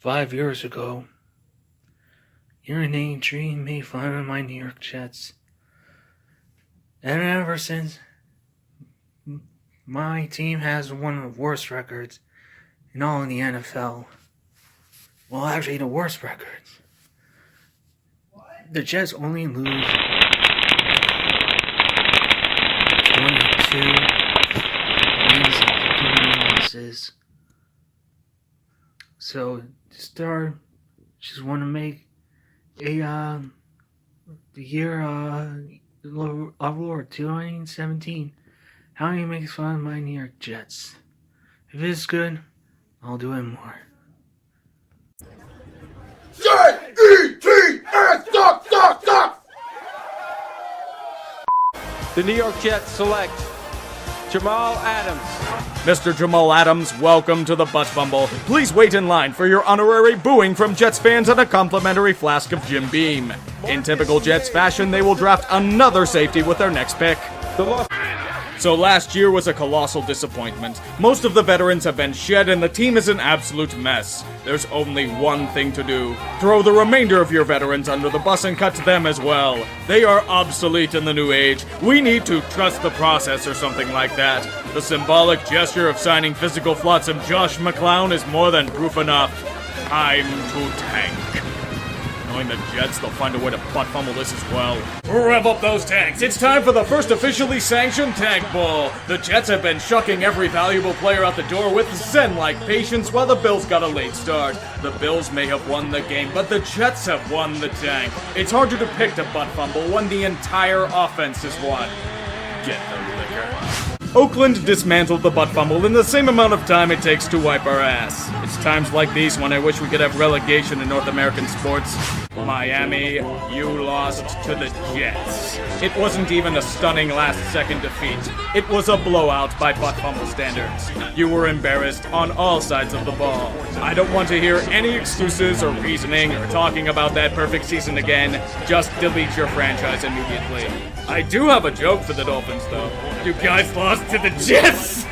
5 years ago, UrinatingTree's made fun of my New York Jets. And ever since, my team has one of the worst records in all of the NFL. Well, actually, the worst records. The Jets only lose 22 wins and 59 losses. So, to start, just want to make a, the year of Lord 2017. How he makes fun of my New York Jets. If it's good, I'll do it more. J-E-T-S, stop! The New York Jets select Jamal Adams. Mr. Jamal Adams, welcome to the Butt Fumble. Please wait in line for your honorary booing from Jets fans and a complimentary flask of Jim Beam. In typical Jets fashion, they will draft another safety with their next pick. So last year was a colossal disappointment. Most of the veterans have been shed and the team is an absolute mess. There's only one thing to do. Throw the remainder of your veterans under the bus and cut them as well. They are obsolete in the new age. We need to trust the process or something like that. The symbolic gesture of signing physical flotsam Josh McClown is more than proof enough. Time to tank. Knowing the Jets, they'll find a way to butt fumble this as well. Rev up those tanks! It's time for the first officially sanctioned tank ball! The Jets have been shucking every valuable player out the door with zen-like patience while the Bills got a late start. The Bills may have won the game, but the Jets have won the tank. It's hard to depict a butt fumble when the entire offense is won. Get the liquor. Oakland dismantled the butt fumble in the same amount of time it takes to wipe our ass. It's times like these when I wish we could have relegation in North American sports. Miami, you lost to the Jets. It wasn't even a stunning last-second defeat. It was a blowout by butt fumble standards. You were embarrassed on all sides of the ball. I don't want to hear any excuses or reasoning or talking about that perfect season again. Just delete your franchise immediately. I do have a joke for the Dolphins, though. You guys lost to the Jets!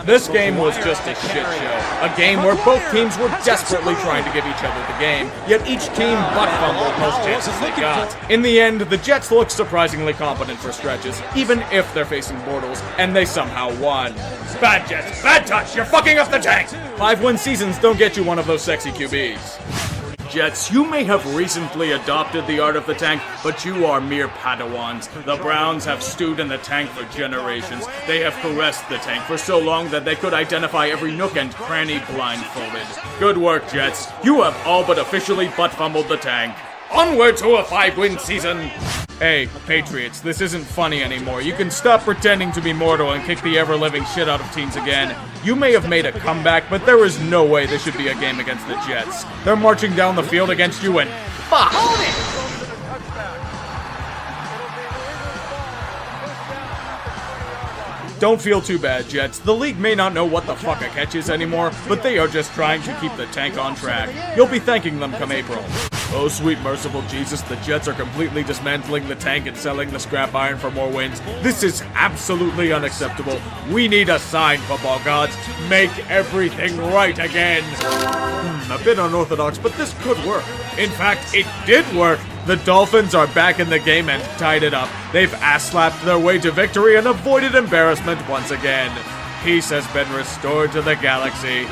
This game was just a shit show. A game where both teams were desperately trying to give each other the game, yet each team butt fumbled most chances they got. In the end, the Jets looked surprisingly competent for stretches, even if they're facing Bortles, and they somehow won. Bad Jets, bad touch, you're fucking up the tank! 5-win seasons don't get you one of those sexy QBs. Jets, you may have recently adopted the art of the tank, but you are mere Padawans. The Browns have stewed in the tank for generations. They have caressed the tank for so long that they could identify every nook and cranny blindfolded. Good work, Jets. You have all but officially butt fumbled the tank. Onward to a 5-win season! Hey, Patriots, this isn't funny anymore. You can stop pretending to be mortal and kick the ever-living shit out of teams again. You may have made a comeback, but there is no way this should be a game against the Jets. They're marching down the field against you and fuck! Don't feel too bad, Jets. The league may not know what the fuck a catch is anymore, but they are just trying to keep the tank on track. You'll be thanking them come April. Oh, sweet merciful Jesus, the Jets are completely dismantling the tank and selling the scrap iron for more wins. This is absolutely unacceptable. We need a sign, football gods. Make everything right again. A bit unorthodox, but this could work. In fact, it did work. The Dolphins are back in the game and tied it up. They've ass-slapped their way to victory and avoided embarrassment once again. Peace has been restored to the galaxy.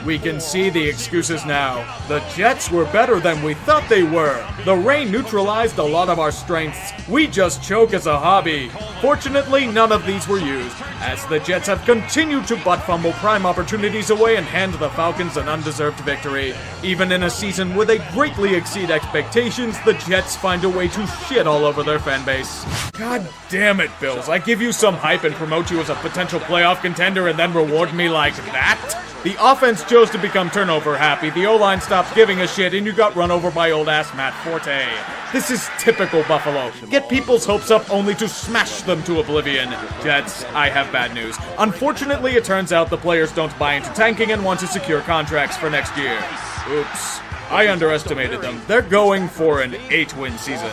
We can see the excuses now. The Jets were better than we thought they were. The rain neutralized a lot of our strengths. We just choke as a hobby. Fortunately, none of these were used, as the Jets have continued to butt fumble prime opportunities away and hand the Falcons an undeserved victory. Even in a season where they greatly exceed expectations, the Jets find a way to shit all over their fan base. God damn it, Bills. I give you some hype and promote you as a potential playoff contender and then reward me like that? The offense chose to become turnover happy, the O-line stopped giving a shit, and you got run over by old ass Matt Forte. This is typical Buffalo. Get people's hopes up only to smash them to oblivion. Jets, I have bad news. Unfortunately, it turns out the players don't buy into tanking and want to secure contracts for next year. Oops. I underestimated them. They're going for an 8-win season.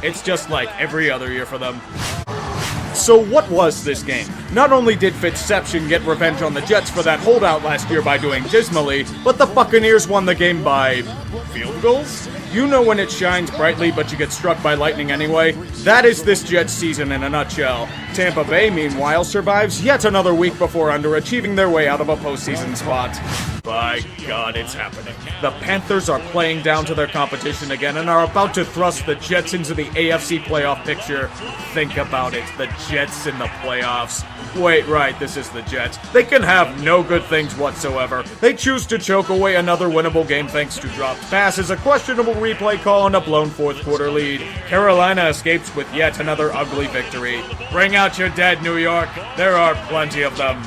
It's just like every other year for them. So what was this game? Not only did Fitzception get revenge on the Jets for that holdout last year by doing dismally, but the Buccaneers won the game by field goals? You know when it shines brightly but you get struck by lightning anyway? That is this Jets season in a nutshell. Tampa Bay, meanwhile, survives yet another week before underachieving their way out of a postseason spot. By God, it's happening. The Panthers are playing down to their competition again and are about to thrust the Jets into the AFC playoff picture. Think about it, the Jets in the playoffs. Wait, right, this is the Jets. They can have no good things whatsoever. They choose to choke away another winnable game thanks to dropped passes, a questionable replay call, and a blown fourth quarter lead. Carolina escapes with yet another ugly victory. Bring out your dead, New York. There are plenty of them.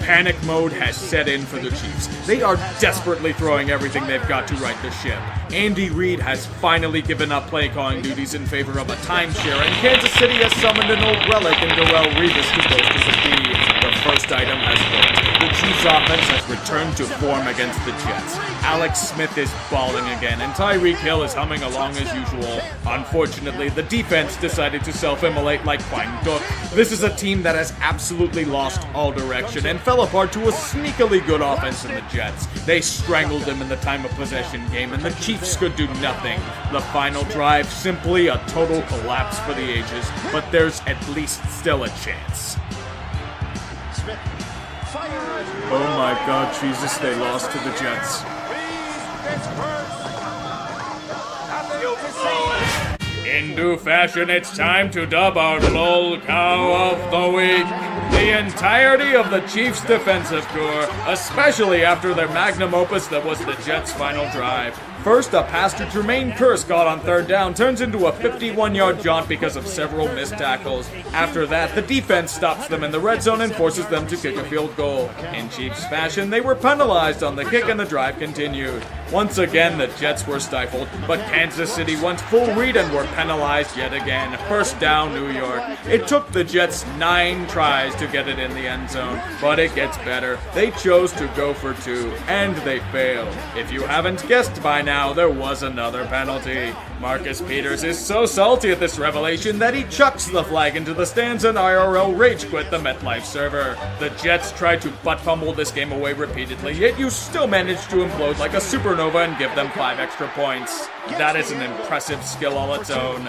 Panic mode has set in for the Chiefs. They are desperately throwing everything they've got to right the ship. Andy Reid has finally given up play calling duties in favor of a timeshare, and Kansas City has summoned an old relic in Darrelle Revis to boast as a key. The first item has worked. The Chiefs offense has returned to form against the Jets. Alex Smith is balling again, and Tyreek Hill is humming along as usual. Unfortunately, the defense decided to self-immolate like Fine Duck. This is a team that has absolutely lost all direction and fell apart to a sneakily good offense in the Jets. They strangled them in the time of possession game, and the Chiefs could do nothing. The final drive, simply a total collapse for the ages, but there's at least still a chance. Oh my God, Jesus, they lost to the Jets. In due fashion, it's time to dub our lol cow of the week. The entirety of the Chiefs' defensive core, especially after their magnum opus that was the Jets' final drive. First, a pass to Jermaine Kearse caught on third down turns into a 51-yard jaunt because of several missed tackles. After that, the defense stops them in the red zone and forces them to kick a field goal. In Chiefs fashion, they were penalized on the kick and the drive continued. Once again, the Jets were stifled, but Kansas City went full read and were penalized yet again. First down, New York. It took the Jets 9 tries to get it in the end zone, but it gets better. They chose to go for 2, and they failed. If you haven't guessed by now, there was another penalty. Marcus Peters is so salty at this revelation that he chucks the flag into the stands and IRL rage quit the MetLife server. The Jets tried to butt fumble this game away repeatedly, yet you still managed to implode like a supernova and give them 5 extra points. That is an impressive skill all its own.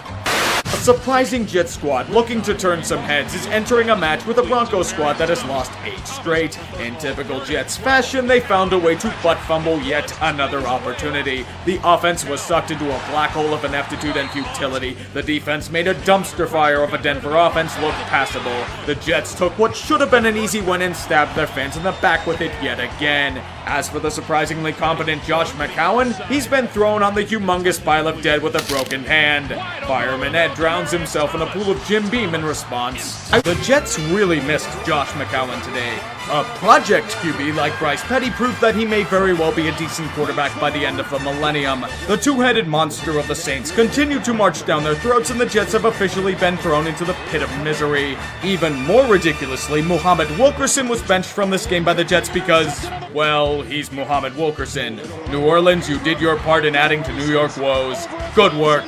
A surprising Jet squad looking to turn some heads is entering a match with a Broncos squad that has lost 8 straight. In typical Jets fashion, they found a way to butt fumble yet another opportunity. The offense was sucked into a black hole of ineptitude and futility. The defense made a dumpster fire of a Denver offense look passable. The Jets took what should have been an easy win and stabbed their fans in the back with it yet again. As for the surprisingly competent Josh McCown, he's been thrown on the humongous pile of dead with a broken hand. Fireman Ed drowns himself in a pool of Jim Beam in response. The Jets really missed Josh McCown today. A project QB like Bryce Petty proved that he may very well be a decent quarterback by the end of the millennium. The two-headed monster of the Saints continue to march down their throats, and the Jets have officially been thrown into the pit of misery. Even more ridiculously, Muhammad Wilkerson was benched from this game by the Jets because, well, he's Muhammad Wilkerson. New Orleans, you did your part in adding to New York woes. Good work.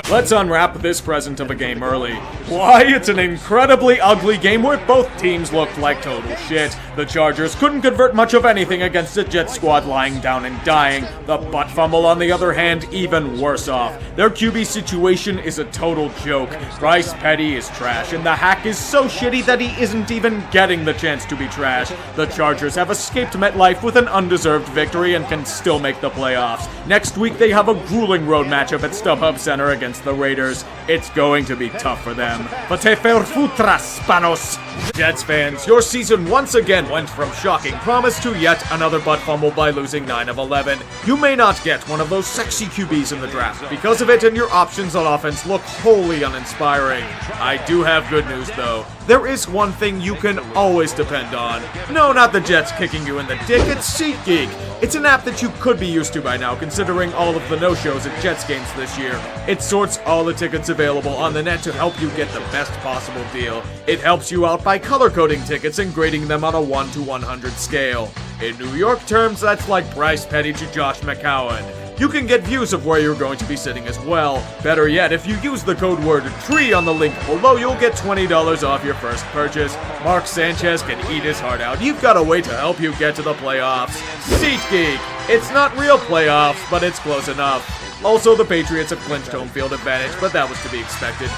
Let's unwrap this present of a game early. Why, it's an incredibly ugly game where both teams looked like total shit. The Chargers couldn't convert much of anything against a Jet squad lying down and dying. The butt fumble, on the other hand, even worse off. Their QB situation is a total joke. Bryce Petty is trash, and the hack is so shitty that he isn't even getting the chance to be trash. The Chargers have escaped MetLife with an undeserved victory and can still make the playoffs. Next week, they have a grueling road matchup at StubHub Center against the Raiders. It's going to be tough for them. But te futras, Spanos! Jets fans, your season once again went from shocking promise to yet another butt fumble by losing 9 of 11. You may not get one of those sexy QBs in the draft because of it, and your options on offense look wholly uninspiring. I do have good news though. There is one thing you can always depend on. No, not the Jets kicking you in the dick, it's SeatGeek. It's an app that you could be used to by now, considering all of the no-shows at Jets games this year. It sorts all the tickets available on the net to help you get the best possible deal. It helps you out by color-coding tickets and grading them on a 1 to 100 scale. In New York terms, that's like Bryce Petty to Josh McCown. You can get views of where you're going to be sitting as well. Better yet, if you use the code word TREE on the link below, you'll get $20 off your first purchase. Mark Sanchez can eat his heart out. You've got a way to help you get to the playoffs. SeatGeek. It's not real playoffs, but it's close enough. Also, the Patriots have clinched home field advantage, but that was to be expected.